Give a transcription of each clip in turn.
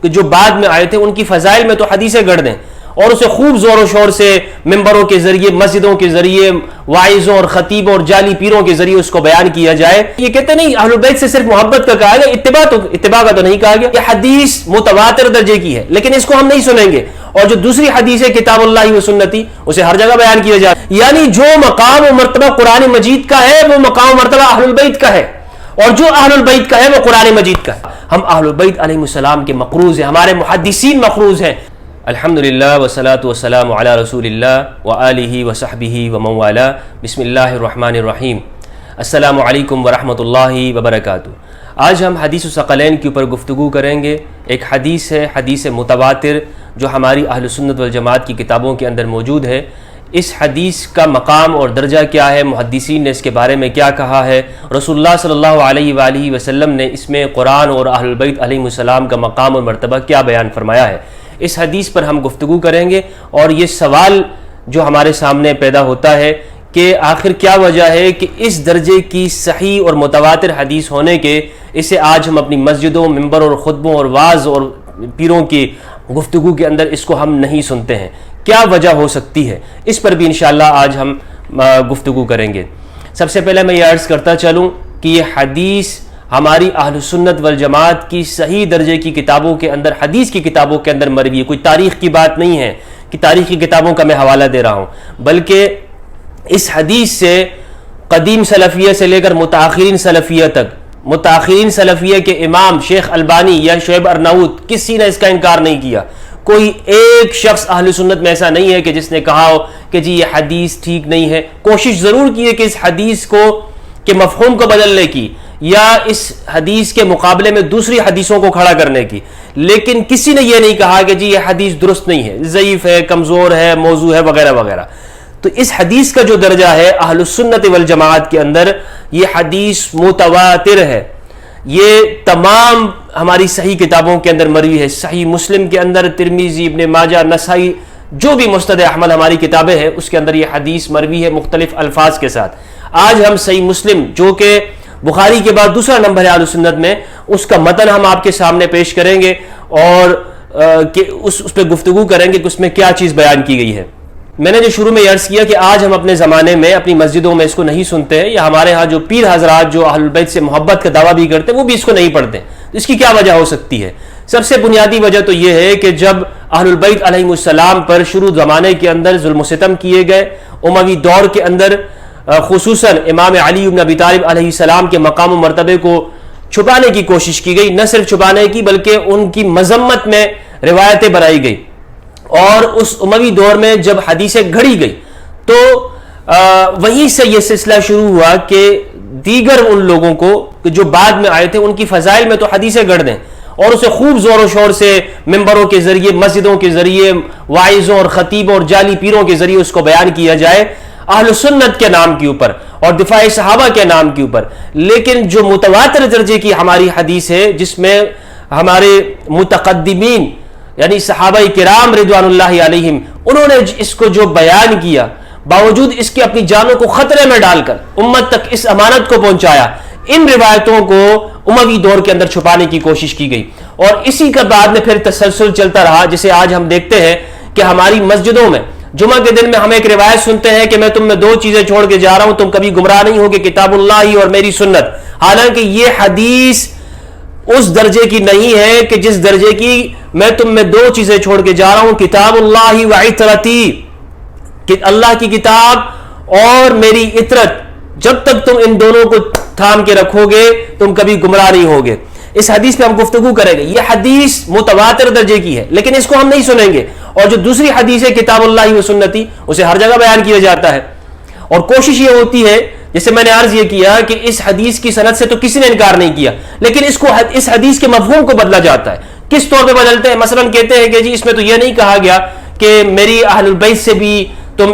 کہ جو بعد میں آئے تھے ان کی فضائل میں تو حدیثیں گڑھ دیں اور اسے خوب زور و شور سے ممبروں کے ذریعے، مسجدوں کے ذریعے، واعظوں اور خطیبوں اور جعلی پیروں کے ذریعے اس کو بیان کیا جائے. یہ کہتے نہیں اہل بیت سے صرف محبت کا کہا گیا، اتباع کا تو نہیں کہا گیا. یہ حدیث متواتر درجے کی ہے لیکن اس کو ہم نہیں سنیں گے. اور جو دوسری حدیث ہے کتاب اللہ و سنتی، اسے ہر جگہ بیان کیا جائے. یعنی جو مقام و مرتبہ قرآن مجید کا ہے وہ مقام و مرتبہ اہل البیت کا ہے، اور جو اہل البیت کا ہے وہ قرآن مجید کا ہے. ہم اہل البیت علیہ السلام کے مقروض ہیں، ہمارے محدثین مقروض ہیں. الحمدللہ والصلاة والسلام علی رسول اللہ وآلہ وصحبہ ومن والہ. بسم اللہ الرحمن الرحیم. السلام علیکم ورحمۃ اللہ وبرکاتہ. آج ہم حدیث الثقلین کے اوپر گفتگو کریں گے. ایک حدیث ہے، حدیث متواتر، جو ہماری اہل سنت والجماعت کی کتابوں کے اندر موجود ہے. اس حدیث کا مقام اور درجہ کیا ہے، محدثین نے اس کے بارے میں کیا کہا ہے، رسول اللہ صلی اللہ علیہ وآلہ وسلم نے اس میں قرآن اور اہل البیت علیہ السلام کا مقام اور مرتبہ کیا بیان فرمایا ہے. اس حدیث پر ہم گفتگو کریں گے. اور یہ سوال جو ہمارے سامنے پیدا ہوتا ہے کہ آخر کیا وجہ ہے کہ اس درجے کی صحیح اور متواتر حدیث ہونے کے اسے آج ہم اپنی مسجدوں، ممبر اور خطبوں اور واعظ اور پیروں کی گفتگو کے اندر اس کو ہم نہیں سنتے ہیں. کیا وجہ ہو سکتی ہے، اس پر بھی انشاءاللہ آج ہم گفتگو کریں گے. سب سے پہلے میں یہ عرض کرتا چلوں کہ یہ حدیث ہماری اہل سنت والجماعت کی صحیح درجے کی کتابوں کے اندر، حدیث کی کتابوں کے اندر مروی ہے. کوئی تاریخ کی بات نہیں ہے کہ تاریخی کتابوں کا میں حوالہ دے رہا ہوں، بلکہ اس حدیث سے قدیم سلفیہ سے لے کر متاخرین سلفیہ تک، متاخرین سلفیہ کے امام شیخ البانی یا شعیب ارناؤوط، کسی نے اس کا انکار نہیں کیا. کوئی ایک شخص اہل سنت میں ایسا نہیں ہے کہ جس نے کہا ہو کہ جی یہ حدیث ٹھیک نہیں ہے. کوشش ضرور کی ہے کہ اس حدیث کے مفہوم کو بدلنے کی یا اس حدیث کے مقابلے میں دوسری حدیثوں کو کھڑا کرنے کی، لیکن کسی نے یہ نہیں کہا کہ جی یہ حدیث درست نہیں ہے، ضعیف ہے، کمزور ہے، موضوع ہے وغیرہ وغیرہ. تو اس حدیث کا جو درجہ ہے اہل السنت والجماعت کے اندر، یہ حدیث متواتر ہے. یہ تمام ہماری صحیح کتابوں کے اندر مروی ہے. صحیح مسلم کے اندر، ترمذی، ابن ماجہ، نسائی، جو بھی مستند احمد ہماری کتابیں ہیں اس کے اندر یہ حدیث مروی ہے مختلف الفاظ کے ساتھ. آج ہم صحیح مسلم، جو کہ بخاری کے بعد دوسرا نمبر ہے اہل سنت میں، اس کا متن ہم آپ کے سامنے پیش کریں گے اور اس پہ گفتگو کریں گے کہ اس میں کیا چیز بیان کی گئی ہے. میں نے جو شروع میں عرض کیا کہ آج ہم اپنے زمانے میں اپنی مسجدوں میں اس کو نہیں سنتے ہیں، یا ہمارے ہاں جو پیر حضرات جو اہل البیت سے محبت کا دعویٰ بھی کرتے ہیں وہ بھی اس کو نہیں پڑھتے. اس کی کیا وجہ ہو سکتی ہے؟ سب سے بنیادی وجہ تو یہ ہے کہ جب اہل البیت علیہ السلام پر شروع زمانے کے اندر ظلم و ستم کیے گئے، اموی دور کے اندر خصوصاً امام علی بن ابی طالب علیہ السلام کے مقام و مرتبے کو چھپانے کی کوشش کی گئی. نہ صرف چھپانے کی بلکہ ان کی مذمت میں روایتیں بنائی گئی. اور اس اموی دور میں جب حدیثیں گھڑی گئی تو وہیں سے یہ سلسلہ شروع ہوا کہ دیگر ان لوگوں کو جو بعد میں آئے تھے ان کی فضائل میں تو حدیثیں گڑھ دیں اور اسے خوب زور و شور سے ممبروں کے ذریعے، مسجدوں کے ذریعے، واعظوں اور خطیبوں اور جعلی پیروں کے ذریعے اس کو بیان کیا جائے اہل سنت کے نام کے اوپر اور دفاع صحابہ کے نام کے اوپر. لیکن جو متواتر درجے کی ہماری حدیث ہے، جس میں ہمارے متقدمین یعنی صحابہ کرام رضوان اللہ علیہم، انہوں نے اس کو جو بیان کیا، باوجود اس کے اپنی جانوں کو خطرے میں ڈال کر امت تک اس امانت کو پہنچایا، ان روایتوں کو اموی دور کے اندر چھپانے کی کوشش کی گئی. اور اسی کا بعد میں پھر تسلسل چلتا رہا، جسے آج ہم دیکھتے ہیں کہ ہماری مسجدوں میں جمعہ کے دن میں ہم ایک روایت سنتے ہیں کہ میں تم میں دو چیزیں چھوڑ کے جا رہا ہوں، تم کبھی گمراہ نہیں ہوگے، کتاب اللہ اور میری سنت. حالانکہ یہ حدیث اس درجے کی نہیں ہے کہ جس درجے کی میں تم میں دو چیزیں چھوڑ کے جا رہا ہوں، کتاب اللہ و عطرتی، کہ اللہ کی کتاب اور میری عطرت. جب تک تم ان دونوں کو تھام کے رکھو گے تم کبھی گمراہ نہیں ہوگے. اس حدیث پہ ہم گفتگو کریں گے. یہ حدیث متواتر درجے کی ہے لیکن اس کو ہم نہیں سنیں گے. اور جو دوسری حدیث ہے کتاب اللہ و سنتی، اسے ہر جگہ بیان کیا جاتا ہے. اور کوشش یہ ہوتی ہے، جیسے میں نے عرض یہ کیا کہ اس حدیث کی سند سے تو کسی نے انکار نہیں کیا، لیکن اس حدیث کے مفہوم کو بدلا جاتا ہے. کس طور پہ بدلتے ہیں؟ مثلا کہتے ہیں کہ جی اس میں تو یہ نہیں کہا گیا کہ میری اہل البیت سے بھی تم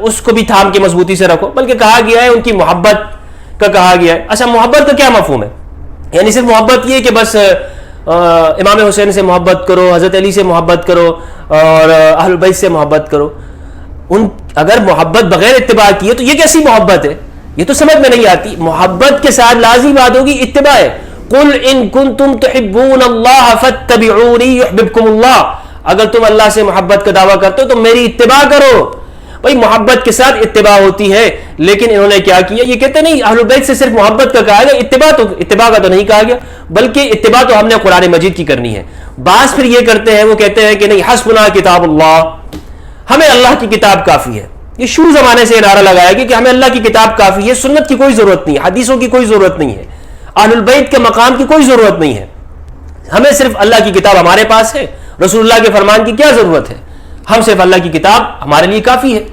اس کو بھی تھام کے مضبوطی سے رکھو، بلکہ کہا گیا ہے ان کی محبت کا کہا گیا ہے. اچھا، محبت کا کیا مفہوم ہے؟ یعنی صرف محبت یہ کہ بس امام حسین سے محبت کرو، حضرت علی سے محبت کرو اور اہل بیت سے محبت کرو. اگر محبت بغیر اتباع کی ہے تو یہ کیسی محبت ہے؟ یہ تو سمجھ میں نہیں آتی. محبت کے ساتھ لازمی بات ہوگی اتباع ہے. قل ان کنتم تحبون اللہ فاتبعونی یحببکم اللہ، اگر تم اللہ سے محبت کا دعویٰ کرتے ہو تو میری اتباع کرو۔ بھائی محبت کے ساتھ اتباع ہوتی ہے، لیکن انہوں نے کیا کیا، یہ کہتے نہیں اہل بیت سے صرف محبت کا کہا گیا، اتباع کا تو نہیں کہا گیا، بلکہ اتباع تو ہم نے قرآن مجید کی کرنی ہے۔ بعض پھر یہ کرتے ہیں، وہ کہتے ہیں کہ نہیں حسبنا کتاب اللہ، ہمیں اللہ کی کتاب کافی ہے۔ یہ شروع زمانے سے نعرہ لگایا گیا کہ ہمیں اللہ کی کتاب کافی ہے، سنت کی کوئی ضرورت نہیں ہے، حدیثوں کی کوئی ضرورت نہیں ہے، اہل البیت کے مقام کی کوئی ضرورت نہیں ہے، ہمیں صرف اللہ کی کتاب ہمارے پاس ہے، رسول اللہ کے فرمان کی کیا ضرورت ہے، ہم صرف اللہ کی کتاب ہمارے لیے کافی ہے۔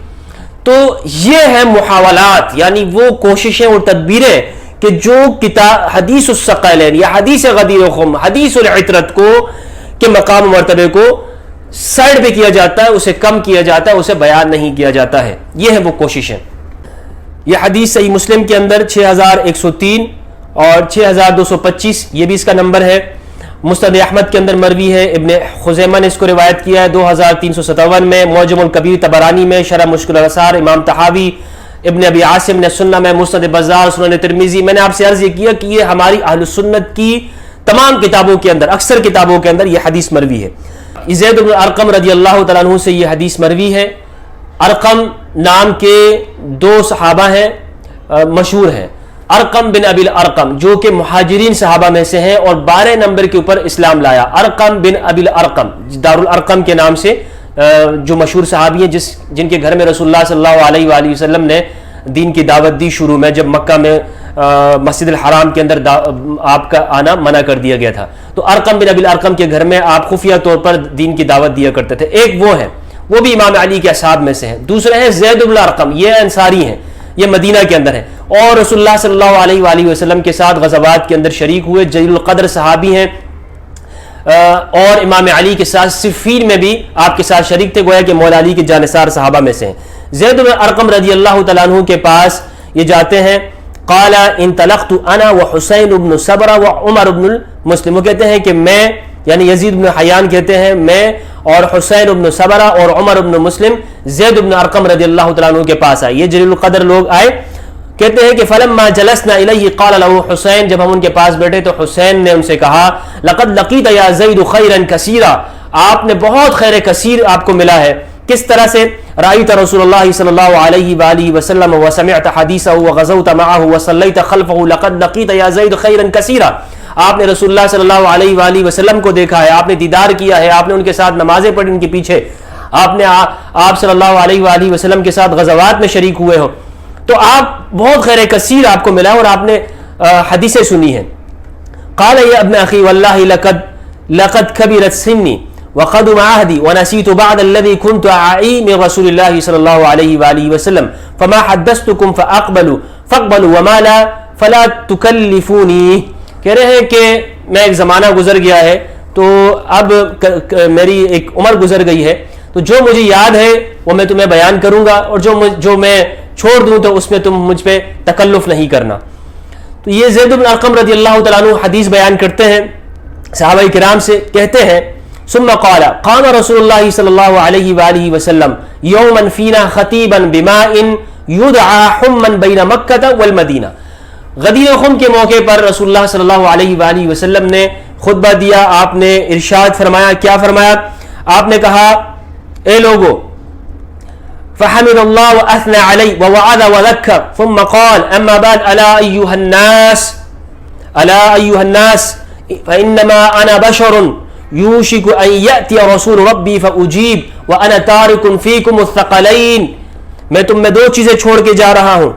تو یہ ہے محاولات، یعنی وہ کوششیں اور تدبیریں کہ جو کتاب حدیث الثقلین یا حدیث غدیر خم، حدیث العطرت کو کے مقام و مرتبے کو سائڈ پہ کیا جاتا ہے، اسے کم کیا جاتا ہے، اسے بیان نہیں کیا جاتا ہے، یہ ہے وہ کوششیں۔ یہ حدیث صحیح مسلم کے اندر 6103 اور 6225 یہ بھی اس کا نمبر ہے۔ مسند احمد کے اندر مروی ہے، ابن خزیمہ نے اس کو روایت کیا ہے 2357 میں، معجم الکبیر طبرانی میں، شرح مشکل الاثار امام طحاوی، ابن ابی عاصم نے سنہ میں، مسند بزار، سنن ترمذی۔ میں نے آپ سے عرض یہ کیا کہ یہ ہماری اہل سنت کی تمام کتابوں کے اندر، اکثر کتابوں کے اندر یہ حدیث مروی ہے۔ زید بن ارقم رضی اللہ تعالیٰ عنہ سے یہ حدیث مروی ہے۔ ارقم نام کے دو صحابہ ہیں، مشہور ہیں، ارقم بن ابی الارقم جو کہ مہاجرین صحابہ میں سے ہیں اور 12 نمبر کے اوپر اسلام لایا، ارقم بن ابی الارقم دار الارقم کے نام سے جو مشہور صحابی ہیں، جن کے گھر میں رسول اللہ صلی اللہ علیہ وآلہ وسلم نے دین کی دعوت دی شروع میں، جب مکہ میں مسجد الحرام کے اندر آپ کا آنا منع کر دیا گیا تھا، تو ارقم بن ابی الارقم کے گھر میں آپ خفیہ طور پر دین کی دعوت دیا کرتے تھے۔ ایک وہ ہیں، وہ بھی امام علی کے اصحاب میں سے ہیں۔ دوسرے ہیں زید بن الارقم، یہ انصاری ہیں، یہ مدینہ کے اندر ہیں اور رسول اللہ صلی اللہ علیہ وآلہ وسلم کے ساتھ غزوات کے اندر شریک ہوئے، جلیل القدر صحابی ہیں اور امام علی کے ساتھ صفین میں بھی آپ کے ساتھ شریک تھے، گویا کہ مولا علی کے جانثار صحابہ میں سے ہیں۔ زید بن ارقم رضی اللہ تعالیٰ عنہ کے پاس یہ جاتے ہیں، قال انطلقت انا وحسین بن صبرہ وعمر بن المسلم، وہ کہتے ہیں کہ میں، یعنی یزید بن حیان کہتے ہیں، میں اور حسین بن صبرہ اور عمر بن مسلم زید بن ارقم رضی اللہ تعالیٰ عنہ کے پاس آئے، یہ جلیل القدر لوگ آئے۔ کہتے ہیں کہ فلما جلسنا الیہ قال له حسین، جب ہم ان کے پاس بیٹھے تو حسین نے ان سے کہا لقد لقیت یا زید خیرا کثیرا، آپ نے بہت خیر کثیر آپ کو ملا ہے۔ کس طرح سے؟ رأیت رسول اللہ صلی اللہ علیہ وآلہ وسلم وسمعت حدیثہ وغزوت معه وصلیت خلفه لقد لقیت یا زید خیرا کثیرا، آپ نے رسول اللہ صلی اللہ علیہ وآلہ وسلم کو دیکھا ہے، آپ نے دیدار کیا ہے، آپ نے ان کے ساتھ نمازیں پڑھی ان کے پیچھے، آپ صلی اللہ علیہ وآلہ وسلم کے ساتھ غزوات میں شریک ہوئے ہو، تو آپ بہت خیر کثیر آپ کو ملا اور آپ نے حدیثیں سنی ہیں۔ قال یا ابن اخی واللہ لقد کبرت سنی وقدم عہدی ونسیت بعد الذی كنت اعی من رسول اللہ صلی اللہ علیہ وآلہ وسلم فما حدثتکم فاقبلوا وما لا فلا تکلفونی، کہہ رہے ہیں کہ میں ایک زمانہ گزر گیا ہے تو اب میری ایک عمر گزر گئی ہے، تو جو مجھے یاد ہے وہ میں تمہیں بیان کروں گا اور جو میں چھوڑ دوں تو اس میں تم مجھ پہ تکلف نہیں کرنا۔ تو یہ زید بن ارقم رضی اللہ تعالیٰ عنہ حدیث بیان کرتے ہیں صحابہ کرام سے، کہتے ہیں ثم قال قام رسول اللہ صلی اللہ علیہ وآلہ وسلم یوما فینا خطیبا بماء یدعا حما بین مکہ والمدینہ، غدیر خم کے موقع پر رسول اللہ صلی اللہ علیہ وآلہ وسلم نے خطبہ دیا، آپ نے ارشاد فرمایا، کیا فرمایا؟ آپ نے کہا اے لوگو، فحمد اللہ واثنى علی ووعظ وذکر ثم قال اما بعد الا ایها الناس فانما انا بشر یوشک ان یأتی رسول ربی فاجیب وانا تارک فیکم الثقلین، میں تم میں دو چیزیں چھوڑ کے جا رہا ہوں،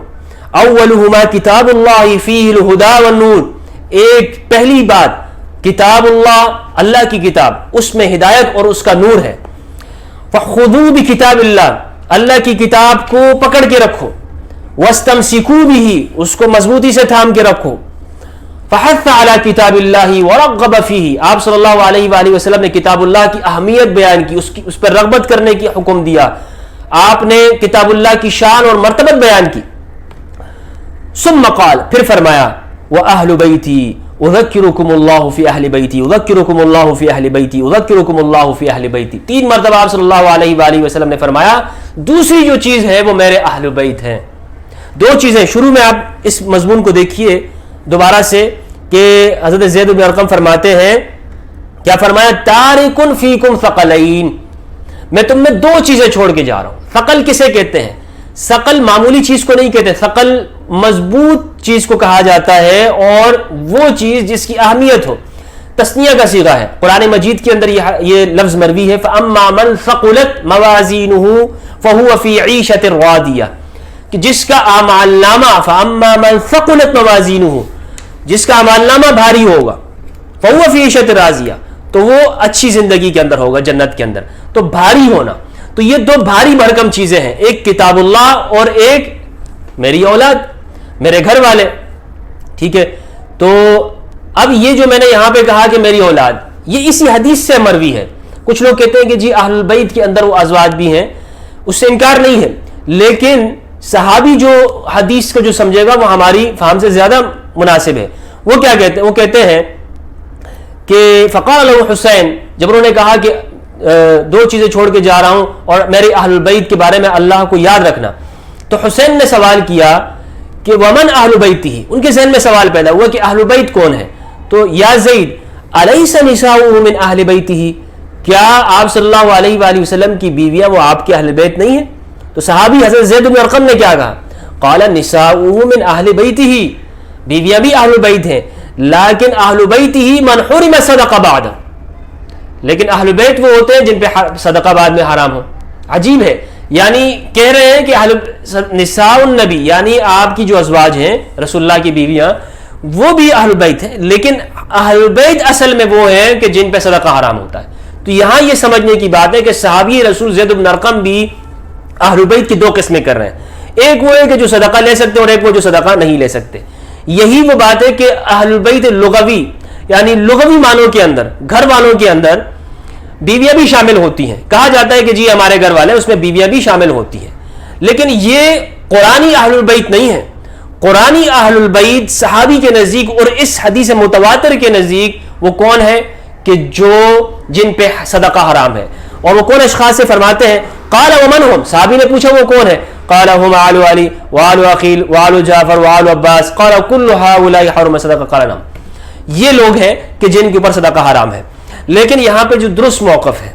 اولہما کتاب اللہ فیہ الہدی والنور، ایک پہلی بات کتاب اللہ، اللہ کی کتاب، اس میں ہدایت اور اس کا نور ہے، فخذوا بکتاب اللہ، اللہ کی کتاب کو پکڑ کے رکھو، واستمسکوا بہ، اس کو مضبوطی سے تھام کے رکھو، فحث علی کتاب اللہ ورغب فیہ، آپ صلی اللہ علیہ وآلہ وسلم نے کتاب اللہ کی اہمیت بیان کی، اس پر رغبت کرنے کی حکم دیا، آپ نے کتاب اللہ کی شان اور مرتبت بیان کی۔ ثم قال، پھر فرمایا وأہل بیتی اذکرکم اللہ فی اہل بیتی اذکرکم اللہ فی اہل بیتی اذکرکم اللہ فی اہل بیتی، 3 مرتبہ آپ صلی اللہ علیہ وآلہ وسلم نے فرمایا دوسری جو چیز ہے وہ میرے اہل بیت ہیں۔ 2 چیزیں، شروع میں آپ اس مضمون کو دیکھیے دوبارہ سے کہ حضرت زید بن ارقم فرماتے ہیں، کیا فرمایا؟ تارکن فیکم ثقلین، میں تم میں دو چیزیں چھوڑ کے جا رہا ہوں۔ ثقل کسے کہتے ہیں؟ ثقل معمولی چیز کو نہیں کہتے، ثقل مضبوط چیز کو کہا جاتا ہے، اور وہ چیز جس کی اہمیت ہو۔ تثنیہ کا صیغہ ہے، قرآن مجید کے اندر یہ لفظ مروی ہے، فَأَمَّا مَنْ ثَقُلَتْ مَوَازِينُهُ فَهُوَ فِي عِيشَةٍ رَاضِيَةٍ، کہ جس کا اعمال نامہ فَأَمَّا مَنْ ثَقُلَتْ مَوَازِينُهُ، جس کا اعمال نامہ بھاری ہوگا، فَهُوَ فِي عِيشَةٍ رَاضِيَةٍ، تو وہ اچھی زندگی کے اندر ہوگا، جنت کے اندر۔ تو بھاری ہونا، تو یہ دو بھاری بھرکم چیزیں ہیں، ایک کتاب اللہ اور ایک میری اولاد، میرے گھر والے، ٹھیک ہے۔ تو اب یہ جو میں نے یہاں پہ کہا کہ میری اولاد، یہ اسی حدیث سے مروی ہے۔ کچھ لوگ کہتے ہیں کہ جی اہل البیت کے اندر وہ ازواج بھی ہیں، اس سے انکار نہیں ہے، لیکن صحابی جو حدیث کو جو سمجھے گا وہ ہماری فہم سے زیادہ مناسب ہے۔ وہ کیا کہتے ہیں؟ وہ کہتے ہیں کہ فقال له حسین، جب انہوں نے کہا کہ دو چیزیں چھوڑ کے جا رہا ہوں اور میرے اہل البیت کے بارے میں اللہ کو یاد رکھنا، تو حسین نے سوال کیا کہ ومن اہل بیتہ، ان کے ذہن میں سوال پیدا ہوا کہ اہل بیت کون ہے؟ تو یا زید الیس نساؤہ من اہل بیتہ، کیا آپ صلی اللہ علیہ وآلہ وسلم کی بیویاں وہ آپ کے اہل بیت نہیں ہیں؟ تو صحابی حضرت زید بن ارقم نے کیا کہا؟ قال نساؤہ من اہل بیتہ، بیویاں بھی اہل بیت ہیں، لیکن اہل بیتہ من حرم صدقہ بعد، لیکن اہل بیت وہ ہوتے ہیں جن پہ صدقہ بعد میں حرام ہو۔ عجیب ہے، یعنی کہہ رہے ہیں کہ نساء النبی، یعنی آپ کی جو ازواج ہیں رسول اللہ کی بیویاں، وہ بھی اہل بیت ہیں، لیکن اہل بیت اصل میں وہ ہیں کہ جن پہ صدقہ حرام ہوتا ہے۔ تو یہاں یہ سمجھنے کی بات ہے کہ صحابی رسول زید بن ارقم بھی اہل بیت کی دو قسمیں کر رہے ہیں، ایک وہ ہے کہ جو صدقہ لے سکتے اور ایک وہ جو صدقہ نہیں لے سکتے۔ یہی وہ بات ہے کہ اہل بیت لغوی، یعنی لغوی معنوں کے اندر گھر والوں کے اندر بیویاں بھی شامل ہوتی ہیں، کہا جاتا ہے کہ جی ہمارے گھر والے، اس میں بیویاں بھی شامل ہوتی ہیں، لیکن یہ قرآنی اہل البیت نہیں ہے۔ قرآنی اہل البیت صحابی کے نزدیک اور اس حدیث متواتر کے نزدیک وہ کون ہے کہ جو جن پہ صدقہ حرام ہے، اور وہ کون اشخاص سے فرماتے ہیں؟ قال ومن هم، صحابی نے پوچھا وہ کون ہے؟ قال هم آل علی وآل عقیل وآل جعفر وآل عباس قال كل هؤلاء حرم صدقہ، قال نعم، یہ لوگ ہیں کہ جن کے اوپر صدقہ حرام ہے۔ لیکن یہاں پہ جو درست موقف ہے،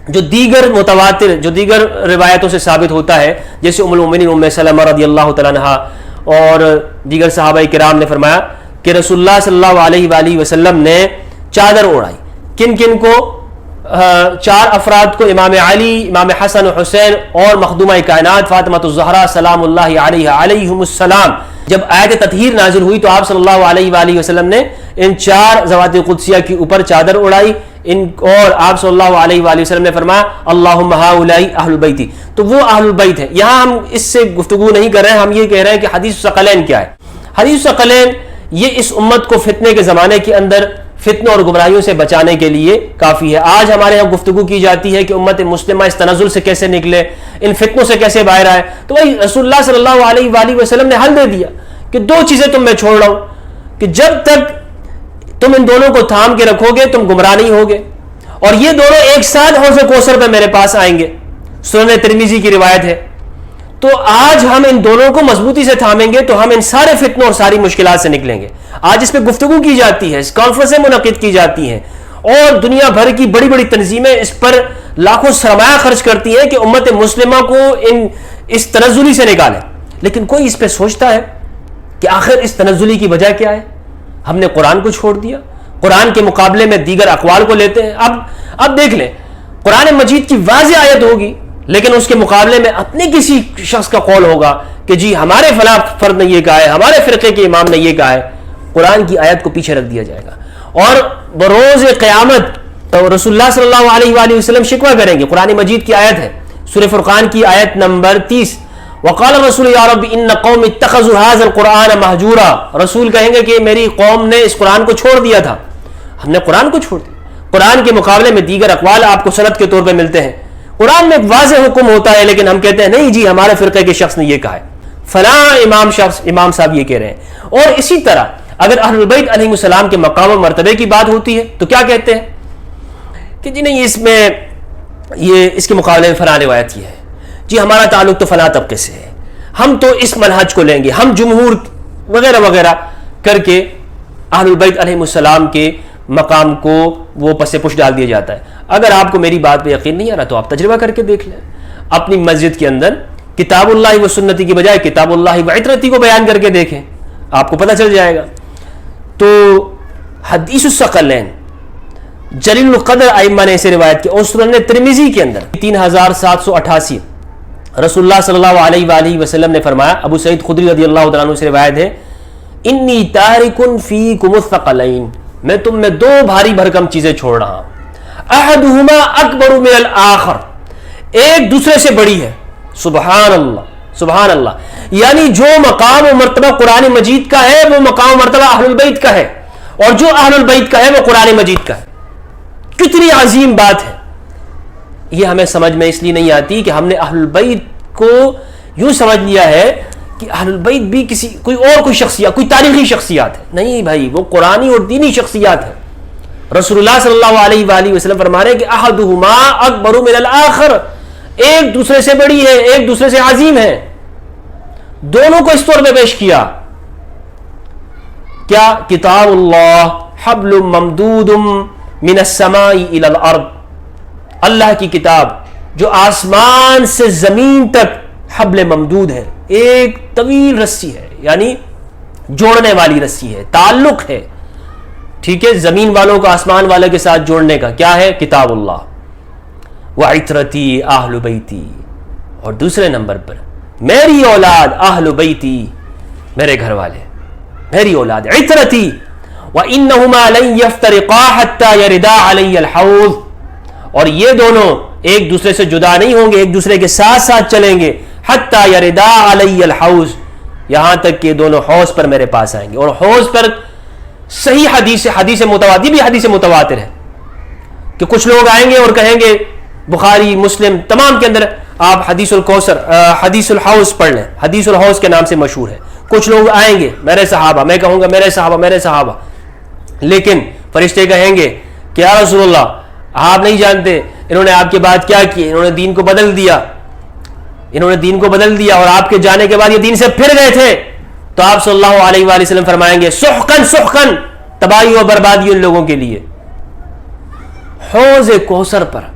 جو دیگر متواتر، جو دیگر روایتوں سے ثابت ہوتا ہے، جیسے ام المؤمنین ام سلمہ رضی اللہ تعالیٰ عنہا اور دیگر صحابہ کرام نے فرمایا کہ رسول اللہ صلی اللہ علیہ وآلہ وسلم نے چادر اوڑھائی، کن کن کو؟ چار افراد کو، امام علی، امام حسن و حسین اور مخدومہ کائنات فاطمہ الزہرا سلام اللہ علیہ علیہم السلام۔ جب آیت تطہیر نازل ہوئی تو آپ صلی اللہ علیہ وآلہ وسلم نے ان چار ذوات قدسیہ کے اوپر چادر اڑائی، اور آپ صلی اللہ علیہ وآلہ وسلم نے فرمایا اللہم ہؤلاء اہل بیتی، تو وہ اہل البیت ہے۔ یہاں ہم اس سے گفتگو نہیں کر رہے ہیں، ہم یہ کہہ رہے ہیں کہ حدیث ثقلین کیا ہے۔ حدیث ثقلین یہ اس امت کو فتنے کے زمانے کے اندر فتنوں اور گمراہیوں سے بچانے کے لیے کافی ہے۔ آج ہمارے یہاں گفتگو کی جاتی ہے کہ امت مسلمہ اس تنزل سے کیسے نکلے، ان فتنوں سے کیسے باہر آئے، تو وہی رسول اللہ صلی اللہ علیہ وآلہ وسلم نے حل دے دیا کہ دو چیزیں تم میں چھوڑ رہا ہوں، کہ جب تک تم ان دونوں کو تھام کے رکھو گے تم گمراہ نہیں ہوگے، اور یہ دونوں ایک ساتھ حوض کوثر پہ میرے پاس آئیں گے، سنن ترمذی کی روایت ہے۔ تو آج ہم ان دونوں کو مضبوطی سے تھامیں گے تو ہم ان سارے فتنوں اور ساری مشکلات سے نکلیں گے۔ آج اس پہ گفتگو کی جاتی ہے، اس کانفرنسیں منعقد کی جاتی ہیں، اور دنیا بھر کی بڑی بڑی تنظیمیں اس پر لاکھوں سرمایہ خرچ کرتی ہیں کہ امت مسلمہ کو اس تنزلی سے نکالیں، لیکن کوئی اس پہ سوچتا ہے کہ آخر اس تنزلی کی وجہ کیا ہے؟ ہم نے قرآن کو چھوڑ دیا، قرآن کے مقابلے میں دیگر اقوال کو لیتے ہیں۔ اب دیکھ لیں، قرآن مجید کی واضح آیت ہوگی لیکن اس کے مقابلے میں اپنے کسی شخص کا قول ہوگا کہ جی ہمارے فلاں فرد نے یہ کہا ہے، ہمارے فرقے کے امام نے یہ کہا ہے، قرآن کی آیت کو پیچھے رکھ دیا جائے گا، اور بروز قیامت رسول اللہ صلی اللہ علیہ وآلہ وسلم شکوہ کریں گے۔ قرآن مجید کی آیت ہے، سورہ فرقان کی آیت نمبر 30، وقال الرسول یا رب ان قوم اتخذوا هذا القرآن مہجورا، رسول کہیں گے کہ میری قوم نے اس قرآن کو چھوڑ دیا تھا، ہم نے قرآن کو چھوڑ دیا۔ قرآن کے مقابلے میں دیگر اقوال آپ کو سند کے طور پہ ملتے ہیں، قرآن میں ایک واضح حکم ہوتا ہے لیکن ہم کہتے ہیں نہیں جی ہمارے فرقے کے شخص نے یہ کہا ہے، فلاں امام صاحب یہ کہہ رہے ہیں۔ اور اسی طرح اگر اہل البیت علیہ السلام کے مقام و مرتبے کی بات ہوتی ہے تو کیا کہتے ہیں کہ جی نہیں اس میں یہ اس کے مقابلے میں فلاں روایت یہ ہے، جی ہمارا تعلق تو فلاں طبقے سے ہے، ہم تو اس منہج کو لیں گے، ہم جمہور وغیرہ وغیرہ کر کے اہل البیت علیہم کے مقام کو وہ پس پش ڈال دیا جاتا ہے. اگر آپ کو میری بات پہ یقین نہیں آ رہا تو آپ تجربہ کر کے دیکھ لیں. اپنی مسجد کے اندر کتاب اللہ و سنتی کی بجائے کتاب اللہ و عترتی کو بیان کر کے دیکھیں, آپ کو پتہ چل جائے گا. تو حدیث الثقلین جلیل القدر ائمہ نے اسے روایت کی, اور سنن ترمذی کے اندر 3788 رسول اللہ صلی اللہ علیہ وآلہ وسلم نے فرمایا, ابو سعید خدری رضی اللہ تعالیٰ عنہ سے روایت ہے, انی تارکن فیکم الثقلین, میں تم میں دو بھاری بھرکم چیزیں چھوڑ رہا ہوں, احدہما اکبر من الآخر, ایک دوسرے سے بڑی ہے. سبحان اللہ سبحان اللہ. یعنی جو مقام و مرتبہ قرآن مجید کا ہے وہ مقام و مرتبہ اہل البیت کا ہے, اور جو اہل البیت کا ہے وہ قرآن مجید کا ہے. کتنی عظیم بات ہے. یہ ہمیں سمجھ میں اس لیے نہیں آتی کہ ہم نے اہل البیت کو یوں سمجھ لیا ہے کہ اہل البیت بھی کوئی شخصیات, کوئی تاریخی شخصیات ہے. نہیں بھائی, وہ قرآنی اور دینی شخصیات ہیں. رسول اللہ صلی اللہ علیہ وآلہ وسلم فرما رہے ہیں کہ احدہما اکبر من الآخر, ایک دوسرے سے بڑی ہے, ایک دوسرے سے عظیم ہے. دونوں کو اس طور پہ پیش کیا, کیا کتاب اللہ حبل ممدود من السماء الى الارض, اللہ کی کتاب جو آسمان سے زمین تک حبل ممدود ہے, ایک طویل رسی ہے, یعنی جوڑنے والی رسی ہے, تعلق ہے, ٹھیک ہے, زمین والوں کو آسمان والے کے ساتھ جوڑنے کا. کیا ہے؟ کتاب اللہ. وعترتی اہل بیتی, اور دوسرے نمبر پر میری اولاد, اہل بیتی میرے گھر والے, میری اولاد. عترتی وانہما لن یفترقا حتی یردا علی الحوض, اور یہ دونوں ایک دوسرے سے جدا نہیں ہوں گے, ایک دوسرے کے ساتھ ساتھ چلیں گے. حتی یردا علی الحوض, یہاں تک کہ دونوں حوض پر میرے پاس آئیں گے. اور حوض پر صحیح حدیث متواتر, بھی حدیث متواتر ہے کہ کچھ لوگ آئیں گے اور کہیں گے, بخاری مسلم تمام کے اندر آپ حدیث الکوثر, حدیث الحوض پڑھ لیں, حدیث الحوض کے نام سے مشہور ہے. کچھ لوگ آئیں گے, میرے صحابہ, میں کہوں گا میرے صحابہ, میرے صحابہ, لیکن فرشتے کہیں گے کہ یا رسول اللہ آپ نہیں جانتے انہوں نے آپ کے بعد کیا کیا, انہوں نے دین کو بدل دیا, انہوں نے دین کو بدل دیا, اور آپ کے جانے کے بعد یہ دین سے پھر گئے تھے. تو آپ صلی اللہ علیہ وآلہ وسلم فرمائیں گے سحقن سحقن, تباہی و بربادی ان لوگوں کے لیے. حوض کوثر پر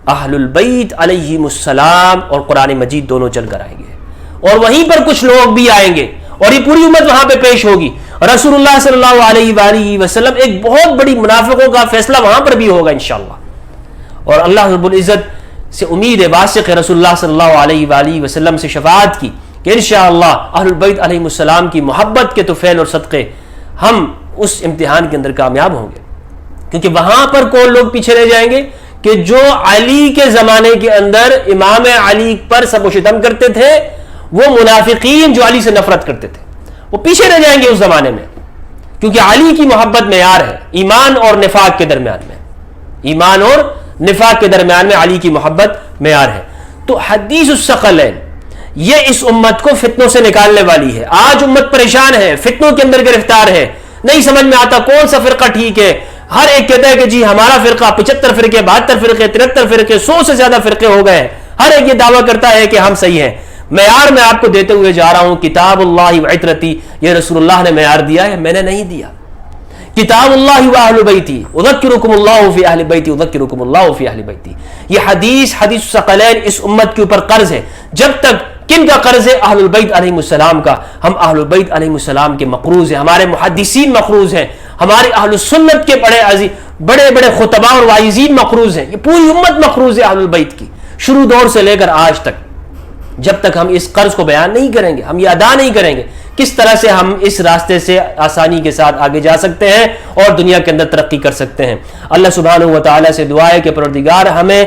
اہل البیت علیہم السلام اور قرآن مجید دونوں چل کر آئیں گے, اور وہیں پر کچھ لوگ بھی آئیں گے, اور یہ پوری امت وہاں پہ پیش ہوگی. رسول اللہ صلی اللہ علیہ وآلہ وسلم, ایک بہت بڑی منافقوں کا فیصلہ وہاں پر بھی ہوگا انشاءاللہ. اور اللہ رب العزت سے امید ہے, واسق ہے رسول اللہ صلی اللہ علیہ وآلہ وسلم سے شفاعت کی کہ انشاءاللہ اہل البیت علیہم السلام کی محبت کے طفیل اور صدقے ہم اس امتحان کے اندر کامیاب ہوں گے. کیونکہ وہاں پر کون لوگ پیچھے رہ جائیں گے کہ جو علی کے زمانے کے اندر امام علی پر سب و شتم کرتے تھے, وہ منافقین جو علی سے نفرت کرتے تھے, وہ پیچھے رہ جائیں گے اس زمانے میں. کیونکہ علی کی محبت معیار ہے ایمان اور نفاق کے درمیان میں, ایمان اور نفاق کے درمیان میں علی کی محبت معیار ہے. تو حدیث الثقلین یہ اس امت کو فتنوں سے نکالنے والی ہے. آج امت پریشان ہے, فتنوں کے اندر گرفتار ہے, نہیں سمجھ میں آتا کون سا فرقہ ٹھیک ہے. ہر ایک کہتا ہے کہ جی ہمارا فرقہ 75 فرقے, 72 فرقے, 73 فرقے, 100 سے زیادہ فرقے ہو گئے ہیں. ہر ایک یہ دعویٰ کرتا ہے کہ ہم صحیح ہیں. معیار میں آپ کو دیتے ہوئے جا رہا ہوں, کتاب اللہ و عترتی, یہ رسول اللہ نے معیار دیا ہے, میں نے نہیں دیا. کتاب اللہ و اہل بیتی, اذکرکم اللہ فی اہل بیتی, اذکرکم اللہ فی اہل بیتی. یہ حدیث الثقلین اس امت کے اوپر قرض ہے. جب تک کن کا قرض ہے؟ اہل البیت علیہم السلام کا. ہم اہل البیت علیہم السلام کے مقروض ہیں, ہمارے محدثین مقروض ہیں, ہمارے اہل السنت کے بڑے بڑے خطباء اور واعظین مقروض ہیں. یہ پوری امت مقروض ہے اہل البیت کی, شروع دور سے لے کر آج تک. جب تک ہم اس قرض کو بیان نہیں کریں گے, ہم یہ ادا نہیں کریں گے, کس طرح سے ہم اس راستے سے آسانی کے ساتھ آگے جا سکتے ہیں اور دنیا کے اندر ترقی کر سکتے ہیں. اللہ سبحانہ و تعالیٰ سے دعا ہے کہ پروردگار ہمیں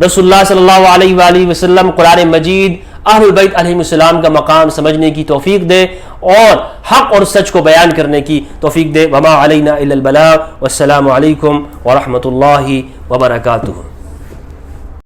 رسول اللہ صلی اللہ علیہ وآلہ وسلم, قرآن مجید, اہل البیت علیہم السلام کا مقام سمجھنے کی توفیق دے اور حق اور سچ کو بیان کرنے کی توفیق دے. وما علینا الا البلاغ, والسلام علیکم ورحمۃ اللہ وبرکاتہ.